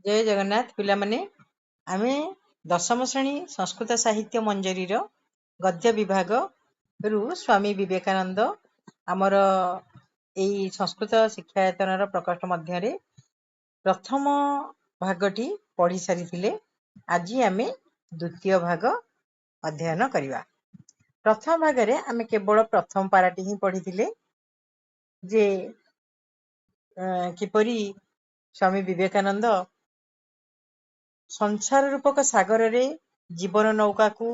जय जगन्नाथ पिलामाने आमे दशम श्रेणी संस्कृत साहित्य मंजरी गद्य विभाग रु स्वामी विवेकानंद आमर एई संस्कृत शिक्षायतन प्रकोष्ठ मध्य प्रथम भागटी पढ़ी सारी आज आमे द्वितीय भाग अध्ययन करवा। प्रथम भागरे आमे केवल प्रथम पाराटी ही पढ़ी जे किपरि स्वामी विवेकानंद संसार रूपक सागर रे जीवन नौकाटी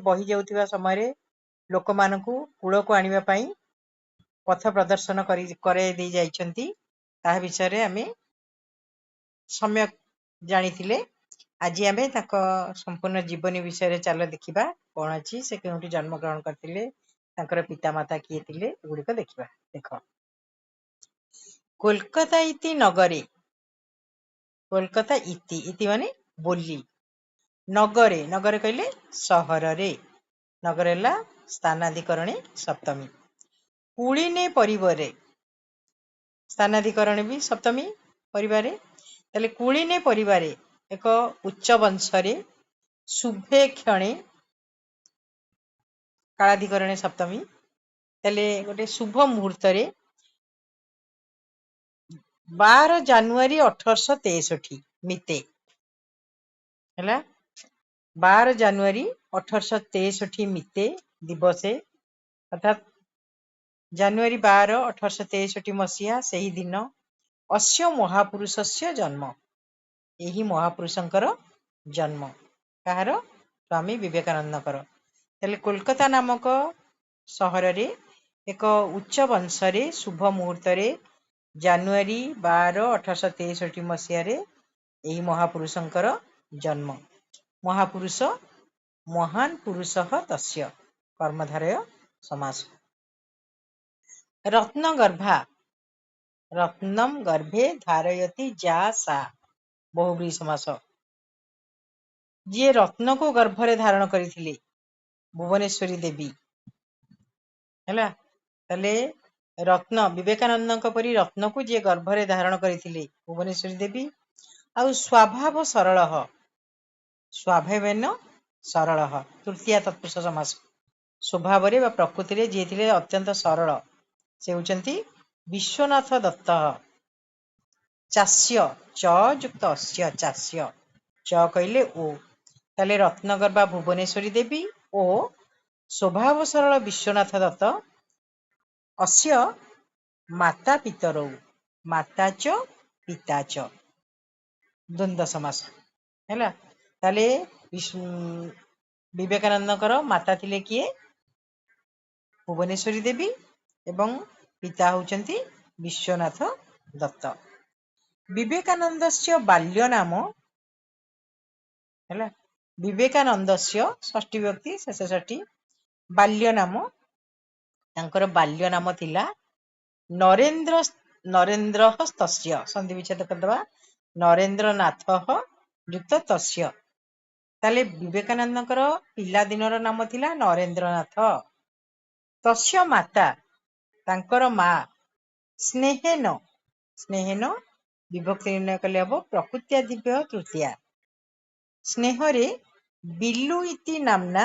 बही जाउथिबा समय लोक मानकु कूल को आनिबा पई पथ प्रदर्शन करे दी जाइछंती ता विषय आमे सम्यक जानिथिले। आज आमे ताको संपूर्ण जीवनी विषय चल देखिबा कोन अछि से केउटी जन्म ग्रहण करथिले तांकर पिता माता किए थिले गुडी को देखिबा। देखो कोलकाता इति नगरे कोलकाता इति इति माने बोली नगरे नगरे कहले सहर रे नगर है स्थानाधिकरणे सप्तमी कुलीने परिवारे स्थानाधिकरण भी सप्तमी परिवारे तले कुलीने परिवारे एक उच्च वंशरे शुभे क्षणे कालाधिकरणे सप्तमी तले गोटे शुभ मुहूर्त 12 जानुआरी 1863 मिते है 12 जानुआरी 1863 मिते दिवसे अर्थात जानुआरी 12 1863 मसीहा सही दिन अस्य महापुरुषस्य जन्म यही महापुरुषंकर जन्म कहार स्वामी विवेकानंदकर तले कोलकाता नामक सहर रे एक उच्च वंशरे शुभ मुहूर्त जानुआरी 12 1863 मसीह यही महापुरुषंकर जन्म महापुरुष महान पुरुष तस्य कर्मधारय समास रत्नगर्भा रत्नम गर्भे धारयति जा सा बहुब्रीहि समास जी रत्न को गर्भरे धारण करिथिले भुवनेश्वरी देवी हैला तले रत्न विवेकानंद परी रत्न को जी गर्भरे धारण करिथिले भुवनेश्वरी देवी आउ स्वभाव सरल स्वाभावेन सरल तृतीया तत्पुरुष समास स्वभाव रे प्रकृति रे जे थिले अत्यंत सरल से होचंती विश्वनाथ दत्त चास्य च युक्त अस्य चास्य च कहले ओ तले रत्नगर्भा भुवनेश्वरी देवी ओ स्वभाव सरल विश्वनाथ दत्त अस्य माता पितरौ माता च पिता च द्वंद्व समास हैला ताले विवेकानंदकर माता थिले किए भुवनेश्वरी देवी एवं पिता होचंती विश्वनाथ दत्त विवेकानंदस्य बाल्य नाम हैला विवेकानंदस्य षष्ठी व्यक्ति शेष षष्ठी बाल्य नाम तांकर बाल्य नाम थिला नरेंद्र नरेंद्र तस्य संधि विच्छेद करदबा नरेंद्रनाथ युक्त तस्य ताले विवेकानंदकर पिला दिनर नाम थिला नरेंद्रनाथ तस्य माता तांकर मा स्नेहेन स्नेहेन विभक्ति निर्णय कले हबो प्रकृत्या दिव्य तृतीया स्नेहरे बिल्लू इति नामना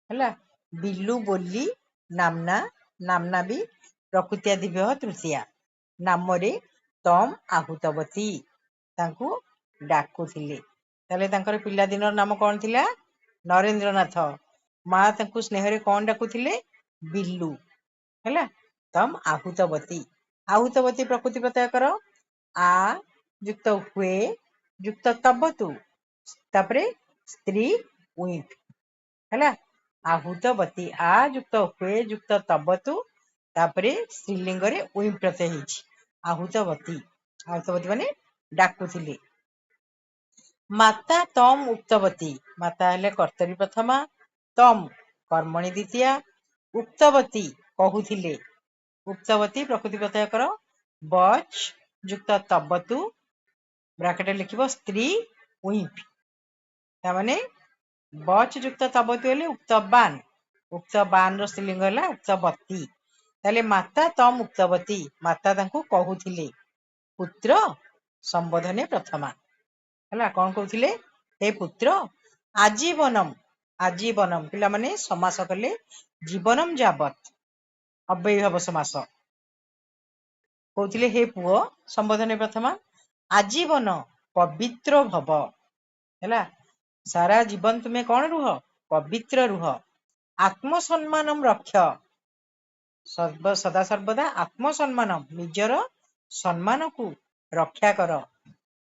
हैला बिल्लू बोली नामना नामना भी प्रकृत्या दिव्य तृतीया नामरे तम आहुतवती तांकु डाकुथिले ताले तांकर पिला दिनर नाम कोन थिला नरेंद्रनाथ मा तांकु स्नेहरे कोन डाकुथिले बिल्लू हैला तम आहुतवती आहुतवती प्रकृति प्रत्यय करो आ युक्त हुए युक्त तबतु तापरे स्त्री उइट हैला आहुतवती आ युक्त हुए युक्त तबतु तापरे स्त्रीलिंग रे उइट प्रत्यय हिची आहुतवती आहुतवती माने डाकुथिले माता तम उक्तवती माता हेले कर्तरी प्रथमा तम कर्मणि द्वितीया उक्तवती कहूथिले उक्तवती प्रकृति प्रत्यय करो बच युक्त तबतु ब्रैकेट लिखिबो स्त्री उइफ तामाने बच युक्त तबतु हेले उक्तबान रो स्त्रीलिंग होला उक्तवती ताले माता तम उक्तवती माता तांकु कहूथिले पुत्र संबोधने प्रथमा है कौन कहते हे पुत्र आजीवनम आजीवनम पिला माने समास कले जीवनम जावत अव्ययभाव समास कहते हे पुओ संबोधने प्रथमा आजीवन पवित्र भव है सारा जीवन तुम्हें कौन रुह पवित्र रुह आत्मसम्मान रक्ष सदा सर्वदा आत्मसम्मान निजर सम्मान को रक्षा कर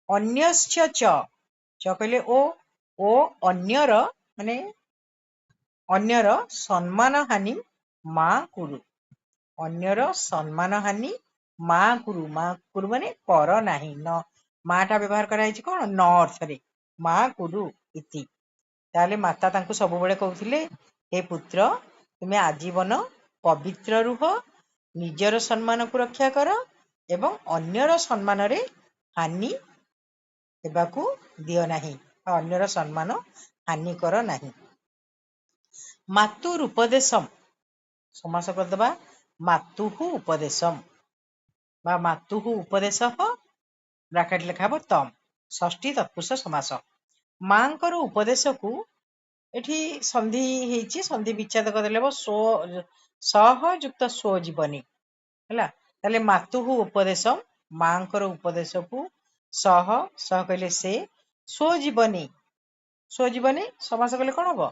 अन्यस्य च कहले ओ अन्यर माने अन्यर सम्मान हानि मा कुरु अन्यर सम्मान हानि मा कुरु माने कर नाही न माटा व्यवहार कराई कौन न अर्थ रे मा कुरु इति ताले माता तांकु सब बेले कहउथिले हे पुत्र तुम्हें आजीवन पवित्र रुह निजर सम्मान को रक्षा कर एवं अन्यर सम्मान रे हानि हेबाकू दियो नाही अन्यर सम्मान हानि कर नाही मातुर उपदेशम समास करदबा मातुः उपदेशम बा मातुः उपदेश ब्राकेट लिखा हो तम षष्ठी तत्पुरुष समास मांकर उपदेश को एठी संधि हेची संधि विच्छेद करदेले स्व सह युक्त स्व जीवनी है ताले मातुः उपदेशम मांकर उपदेश को सह सह कहले से स्वजीवनी समास कले कौन हम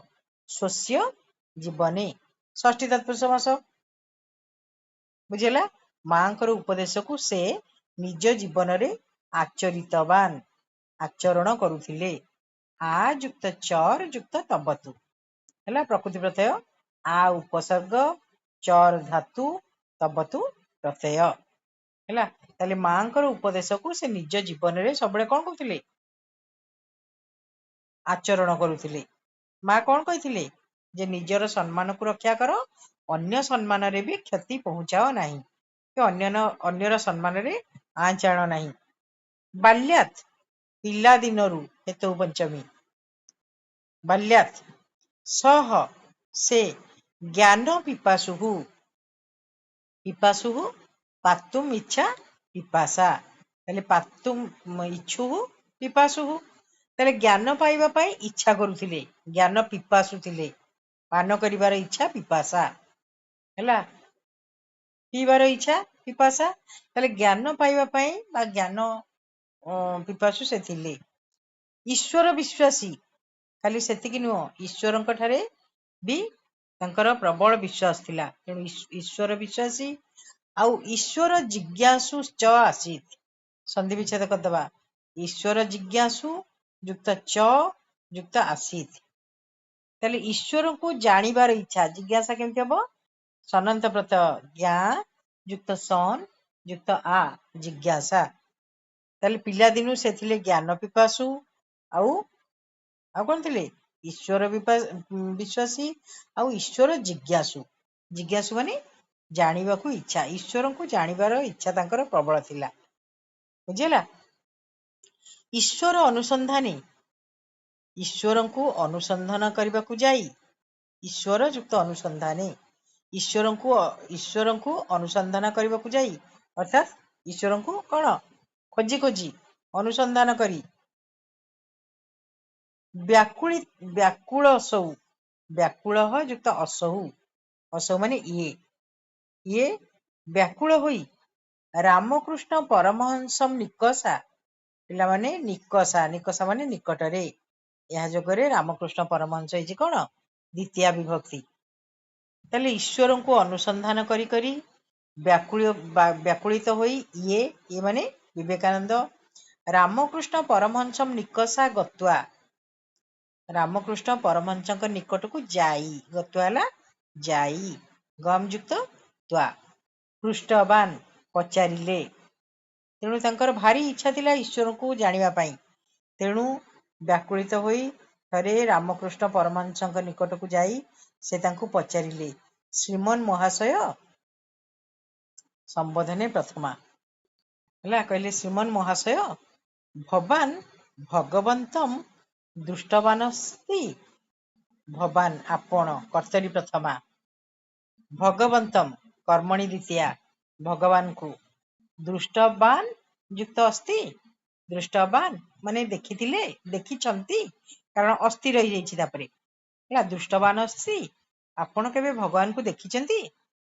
स्वस्य जीवनी षष्ठी तत्पुरुष समास बुझेला मांकर उपदेश को से निज जीवन रे आचरितवान आचरण करुथिले आ युक्त चर युक्त तबतु है प्रकृति प्रत्यय आ उपसर्ग चर धातु तबतु प्रत्यय है ताले मांकर उपदेश को से निज जीवन रे सब कौन कहते आचरण करुथिले माँ कौन कही जे निजर सम्मान को रक्षा कर अन्य सम्मान रे भी क्षति पहुंचाओ नहीं अन्यर सम्मान रे आँच आण नहीं बाल्यात पिला दिनरु हेतु पंचमी बाल्यात सह से ज्ञान पिपासु पातुम इच्छा पिपासा ताले पातुम इच्छु पिपासु ताले ज्ञान पाइबा पाई इच्छा करुथिले ज्ञान पिपासु थिले पान करिवार इच्छा पिपासा है पीबार इच्छा पिपासा ताले ज्ञान पाइबा पाई बा ज्ञान पिपासु से थिले ईश्वर विश्वासी खाली सेतिकी नुह ईश्वर ठारे भी तांकर प्रबल विश्वास थिला तेणु ईश्वर विश्वासी आउ ईश्वर जिज्ञासु च आसीत संधि विच्छेद करदबा ईश्वर जिज्ञासु युक्त च युक्त आसीत ताले ईश्वर को जानिबार इच्छा जिज्ञासा केमति हबो सनंत प्रत्यय ज्ञा युक्त सन युक्त आ जिज्ञासा ताले पिला दिनु से थिले ज्ञान पिपासु आउ कौन थिले ईश्वर विश्वासी आउ ईश्वर जिज्ञासु माने जानिबा को इच्छा ईश्वर को जानिबार इच्छा तांकर प्रबल थिला बुझेला ईश्वर अनुसंधानी ईश्वर को अनुसंधान करने को जाई ईश्वर युक्त अनुसंधाने ईश्वर को अनुसंधान करने को जाई अर्थात ईश्वर को कौन खोजी खोजी अनुसंधान करी व्याकुल असौ व्याकुल युक्त असौ माने ये व्याकुल होई रामकृष्ण परमहंसम निकषा पिला माने निकषा माने निकटरे यह जोगरे रामकृष्ण परमहंस है कौन द्वितीय विभक्ति ताले ईश्वर को अनुसंधान करी करी व्याकुलित होई ये माने विवेकानंद रामकृष्ण परमहंसम निकषा गत्वा रामकृष्ण परमहंस निकट को जाई गत्वाला जाई गम युक्त त्वा पृष्ठवान पचारिले तेणु तांकर भारी इच्छा थिला ईश्वर को जानिबा पाई तेणु व्याकुलित होई थरे रामकृष्ण परमहंस निकट को जाई से तांको पचारिले श्रीमन महाशय संबोधने प्रथमा है कहले श्रीमन महाशय भवान भगवंतम दृष्टवानस्ति भवान आपण कर्तरी प्रथमा भगवंतम कर्मणि द्वितीया भगवान को दृष्टवान युक्त अस्ति दृष्टवान माने देखिथिले देखिछंती कारण अस्थि रही जाइछि तापरे ହେଲା दृष्टवान अस्ति आपण केबे भगवान को देखिछंती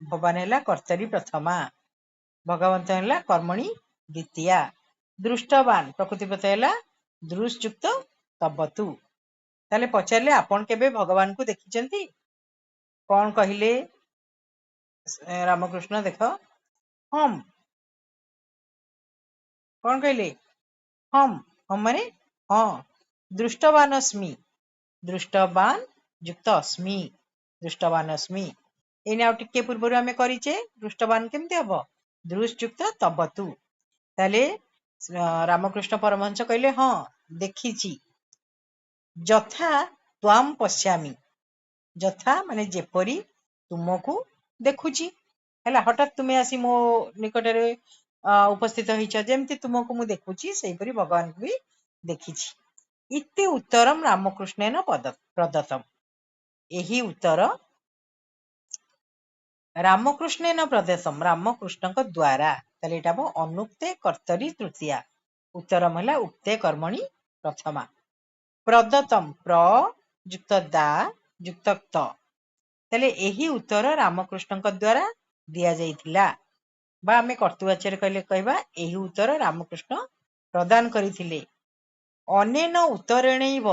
भगवान हैला कर्तरी प्रथमा भगवंत हैला कर्मणि द्वितीया दृष्टवान प्रकृतिपत हैला दृश्युक्त तबतु ताले पचारले आपण केबे भगवान को देखिछंती कोन कहिले रामकृष्ण देख हम कोन कहिले हम माने हाँ दृष्टवान अस्मि दृष्टवान युक्त अस्मि दृष्टवान अस्मि एने आउ टिके पूर्व आमे करिचे दृष्टवान केमते हबो दृश्युक्त तबतु ताले रामकृष्ण परमहंस कहले हाँ देखिछि यथा त्वाम पश्यामि यथा माने जेपरी तुमको देखुछि हैला हठात तुमे आसी मो निकटरे उपस्थित होइछ जेमति तुमको मु देखुछि सेहिपरि भगवान को भी देखिछि इति उत्तरम रामकृष्णेन प्रदत्तम एही उत्तर रामकृष्णेन प्रदेशम रामकृष्णक द्वारा ताले एटा बो अनुक्ते कर्तरी तृतीया उत्तरम हला उक्ते कर्मणि प्रथमा प्रदत्तम प्र युक्त दा युक्त त ताले एही उत्तर रामकृष्णक द्वारा दिया जाइथिला बा आमे कर्तुवाच्य कहले कहबा एही उत्तर रामकृष्ण प्रदान करिथिले अनेन उत्तरेणैव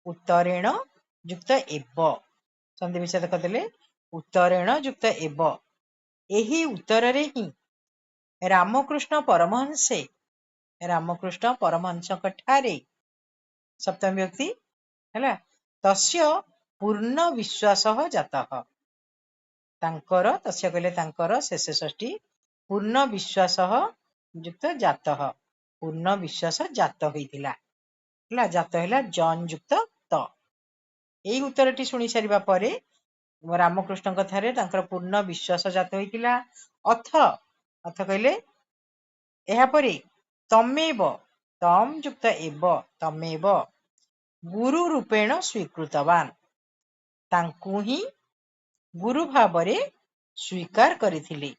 उत्तरेण युक्त एव संधि विच्छेद करदेले उत्तरेण युक्त एव एही उत्तररे ही रामकृष्ण परमहंसक ठारे सप्तमी व्यक्ति हैला तस्य पूर्ण विश्वास जातः तांकर तस्य कहले तांकर शेष षष्ठी पूर्ण विश्वास युक्त जातः पूर्ण विश्वास जात होइतिला हैला जात हैला जन युक्त त एई उत्तरटी सुनी सारिबा परे रामकृष्ण कथारे तांकर पूर्ण विश्वास जात होइतिला अथ कहले एहा परे तमेव तम युक्त एव तमेव गुरु रूपेण स्वीकृतवान तांकु ही गुरु भावरे स्वीकार करिथिले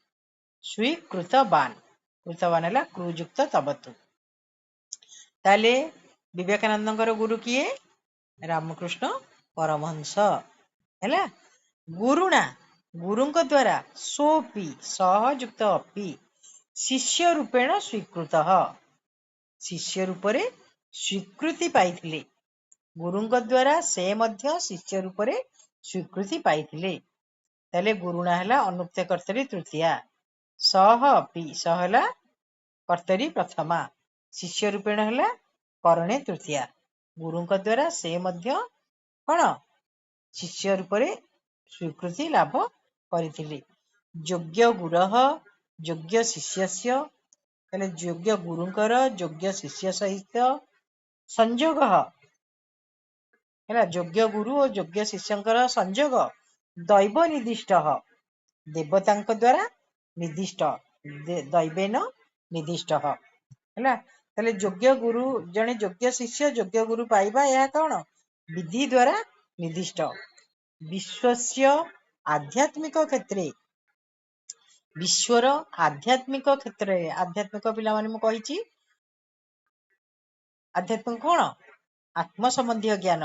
स्वीकृतवान कृतवान हैला क्रुयुक्त तबतु ताले विवेकानंदଙ୍କର गुरु किए रामकृष्ण परमहंस हैला गुरुणा गुरुଙ୍କ द्वारा सोपि सहयुक्त अपि शिष्य रूपेण स्वीकृत शिष्य रूपरे स्वीकृति पाइथिले गुरुଙ୍କ द्वारा से मध्य शिष्य रूपरे स्वीकृति पाइथिले ताले गुरुणा हैला अनुक्ते कर्तरी तृतीया सह अपि सह हैला कर्तरी प्रथमा शिष्य रूपेण हैला करणे तृतीया गुरुଙ୍କ द्वारा से मध्य कोन शिष्य रूपरे स्वीकृति लाभ करिथिले योग्य गुरः योग्य शिष्यस्य ताले योग्य गुरुंकर योग्य शिष्य सहित संयोग हैला योग्य गुरु और योग्य शिष्यंकर संयोग दैव निर्दिष्ट देवतांक द्वारा निर्दिष्ट दैवेन निर्दिष्ट हैला ताले योग्य गुरु जने योग्य शिष्य योग्य गुरु पाइबा या कौन विधि द्वारा निर्दिष्ट विश्वस्य आध्यात्मिक क्षेत्रे विश्वर आध्यात्मिक क्षेत्र आध्यात्मिक पिला माने मु कहिछि आध्यात्मिक कोन आत्म संबंधी ज्ञान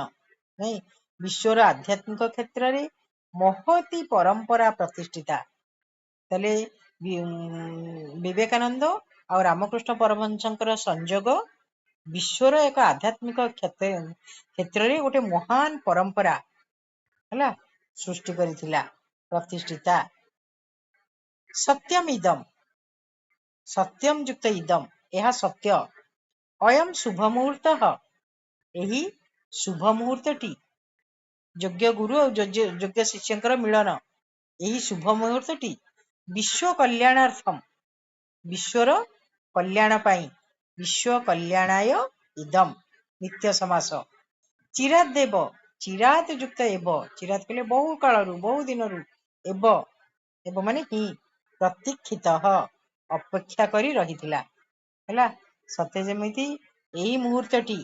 नहीं विश्वर आध्यात्मिक क्षेत्र रे महती परंपरा प्रतिष्ठिता तले विवेकानंद और रामकृष्ण परमहंसଙ୍କର संयोग विश्वर एक आध्यात्मिक क्षेत्र रे गोटे महान परंपरा हैला सृष्टि करिथिला प्रतिष्ठिता सत्यम इदम सत्यम युक्त इदम यह सत्य अयम शुभ मुहूर्त एही शुभ मुहूर्तटी योग्य गुरु और योग्य शिष्यंकर मिलन यही शुभ मुहूर्तटी विश्व कल्याणार्थम विश्वर कल्याण पाई विश्व कल्याणाय इदम नित्य समास चिरात देव चिरात युक्त एव चिरात कहले बहु कालरू बहु दिनरू एव माने ही प्रतीक्षित अपेक्षा करी रहिथिला हैला सत्य जेमिति एही मुहूर्तटी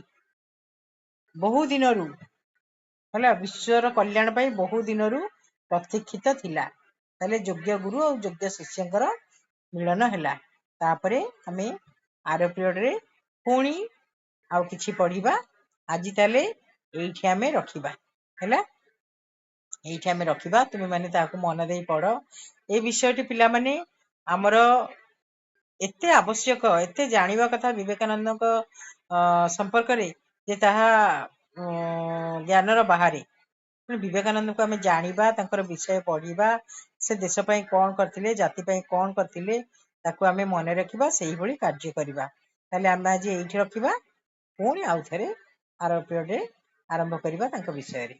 बहु दिनरू हैला विश्वर कल्याण पाई बहु दिनरू प्रतीक्षित थिला ताले योग्य गुरु और योग्य शिष्यंकर मिलन हैला तापरे हमें आर पीरियड रे ପୁଣି ଆଉ କିଛି ପଢିବା। ଆଜି ତାହେଲେ ଏଇଠି ଆମେ ରଖିବା ହେଲା। ଏଇଠି ଆମେ ରଖିବା, ତୁମେ ମାନେ ତାହାକୁ ମନ ଦେଇ ପଢ। ଏ ବିଷୟଟି ପିଲାମାନେ ଆମର ଏତେ ଆବଶ୍ୟକ, ଏତେ ଜାଣିବା କଥା ବିବେକାନନ୍ଦଙ୍କ ସମ୍ପର୍କରେ ଯେ ତାହା ଜ୍ଞାନର ବାହାରେ। ବିବେକାନନ୍ଦଙ୍କୁ ଆମେ ଜାଣିବା, ତାଙ୍କର ବିଷୟ ପଢିବା, ସେ ଦେଶ ପାଇଁ କଣ କରିଥିଲେ, ଜାତି ପାଇଁ କଣ କରିଥିଲେ, ତାକୁ ଆମେ ମନେ ରଖିବା, ସେଇଭଳି କାର୍ଯ୍ୟ କରିବା। ତାହେଲେ ଆମେ ଆଜି ଏଇଠି ରଖିବା, ପୁଣି ଆଉ ଥରେ ଆର ପିରିୟଡରେ ଆରମ୍ଭ କରିବା ତାଙ୍କ ବିଷୟରେ।